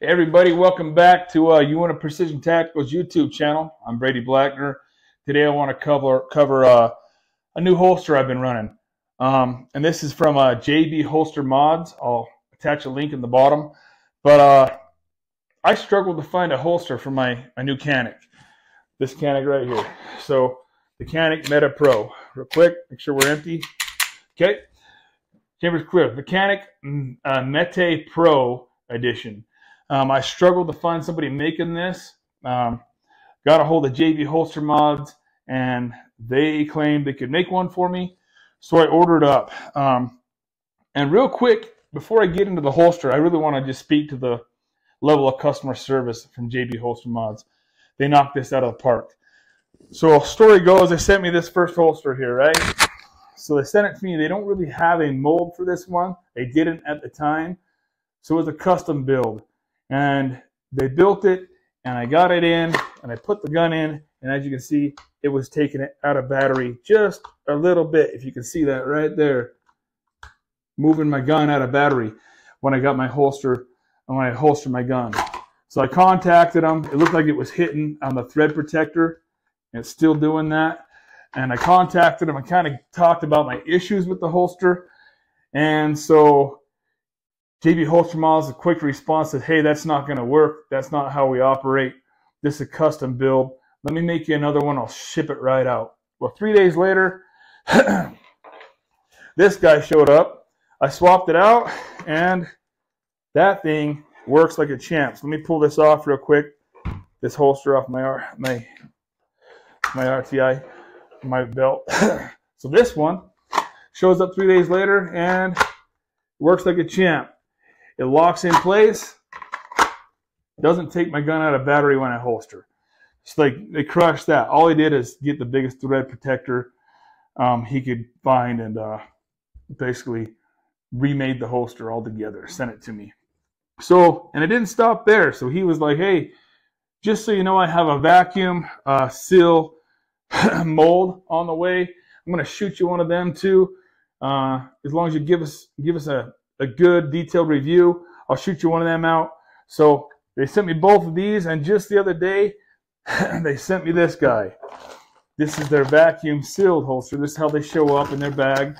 Everybody, welcome back to You Want a Precision Tacticals YouTube channel. I'm Brady Blackner. Today I want to cover a new holster I've been running. And this is from JB Holster Mods. I'll attach a link in the bottom. But I struggled to find a holster for my new Canik. This Canik right here. So the Canik Meta Pro. Real quick, make sure we're empty. Okay. Chamber's clear. The Canik Meta Pro edition. I struggled to find somebody making this. Got a hold of JB Holster Mods, and they claimed they could make one for me. So I ordered up. And real quick, before I get into the holster, I really want to just speak to the level of customer service from JB Holster Mods. They knocked this out of the park. So story goes, they sent me this first holster here, right? So they sent it to me. They don't really have a mold for this one. They didn't at the time. So it was a custom build. And they built it, and I got it in, and I put the gun in, and as you can see, it was taking it out of battery just a little bit. If you can see that right there, moving my gun out of battery when I got my holster, and when I holstered my gun. So I contacted them. It looked like it was hitting on the thread protector, and it's still doing that. And I contacted them and kind of talked about my issues with the holster, and so JB Holster Mods, a quick response said, hey, that's not going to work. That's not how we operate. This is a custom build. Let me make you another one. I'll ship it right out. Well, 3 days later, this guy showed up. I swapped it out, and that thing works like a champ. So let me pull this off real quick. This holster off my RTI, my belt. So this one shows up 3 days later and works like a champ. It locks in place. Doesn't take my gun out of battery when I holster. It's like they crushed that. All he did is get the biggest thread protector he could find, and basically remade the holster altogether. Sent it to me. So, and it didn't stop there. So he was like, "Hey, just so you know, I have a vacuum seal mold on the way. I'm going to shoot you one of them too. As long as you give us a good detailed review, I'll shoot you one of them out." So they sent me both of these, and just the other day, they sent me this guy. This is their vacuum sealed holster. This is how they show up in their bag.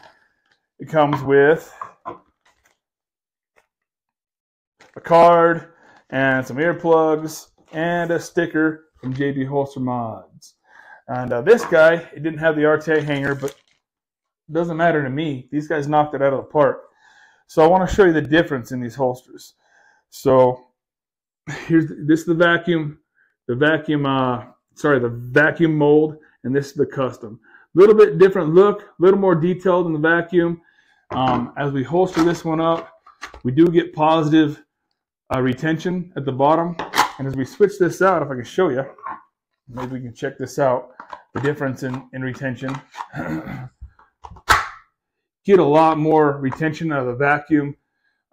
It comes with a card and some earplugs and a sticker from JB Holster Mods. And this guy, it didn't have the RTA hanger, but it doesn't matter to me. These guys knocked it out of the park. So I want to show you the difference in these holsters. So this is the vacuum mold, and this is the custom. A little bit different look, a little more detailed in the vacuum. As we holster this one up, we do get positive retention at the bottom. And as we switch this out, if I can show you, maybe we can check this out, the difference in retention. Get a lot more retention out of the vacuum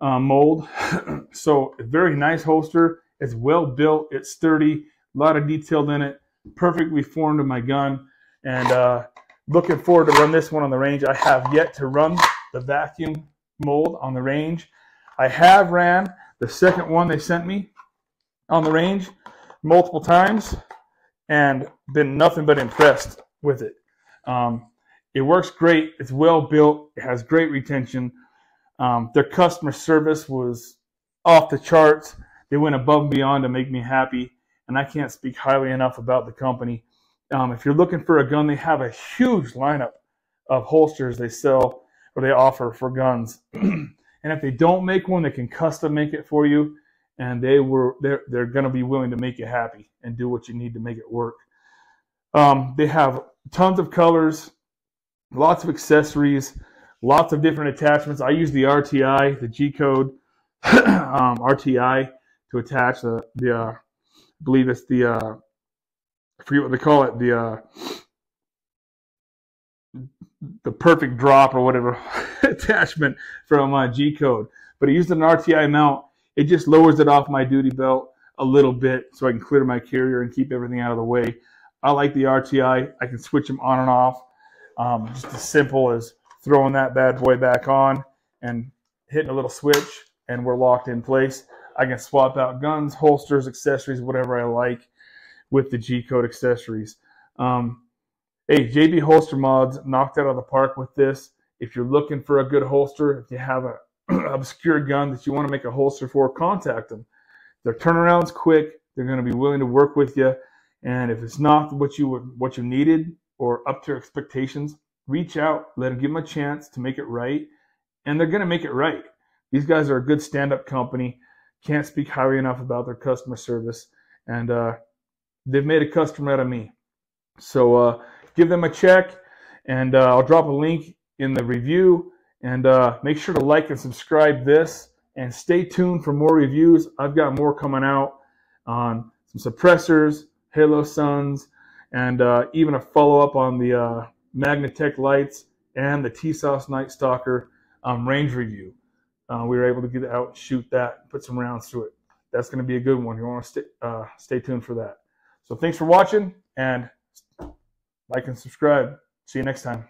mold. So a very nice holster. It's well built. It's sturdy. A lot of detail in it. Perfectly formed in my gun. And looking forward to run this one on the range. I have yet to run the vacuum mold on the range. I have ran the second one they sent me on the range multiple times and been nothing but impressed with it. It works great. It's well built. It has great retention. Their customer service was off the charts. They went above and beyond to make me happy, and I can't speak highly enough about the company. If you're looking for a gun, they have a huge lineup of holsters they sell or they offer for guns. And if they don't make one, they can custom make it for you, and they're going to be willing to make you happy and do what you need to make it work. They have tons of colors. Lots of accessories, lots of different attachments. I use the RTI, the G-code RTI to attach I believe it's I forget what they call it, the perfect drop or whatever attachment from G-code. But I used an RTI mount. It just lowers it off my duty belt a little bit so I can clear my carrier and keep everything out of the way. I like the RTI. I can switch them on and off. Just as simple as throwing that bad boy back on and hitting a little switch, and we're locked in place. I can swap out guns, holsters, accessories, whatever I like with the G-code accessories. Hey, JB Holster Mods knocked out of the park with this. If you're looking for a good holster, if you have an obscure gun that you want to make a holster for, contact them. Their turnaround's quick. They're going to be willing to work with you. And if it's not what you needed or up to your expectations, reach out, give them a chance to make it right, and they're going to make it right. These guys are a good stand-up company. Can't speak highly enough about their customer service, and they've made a customer out of me. So give them a check, and I'll drop a link in the review, and make sure to like and subscribe this, and stay tuned for more reviews. I've got more coming out on some suppressors, Halo Suns, and even a follow-up on the Magnatech lights and the T-Sauce Night Stalker range review. We were able to get out, shoot that, put some rounds through it. That's going to be a good one. You want to stay tuned for that. So thanks for watching, and like and subscribe. See you next time.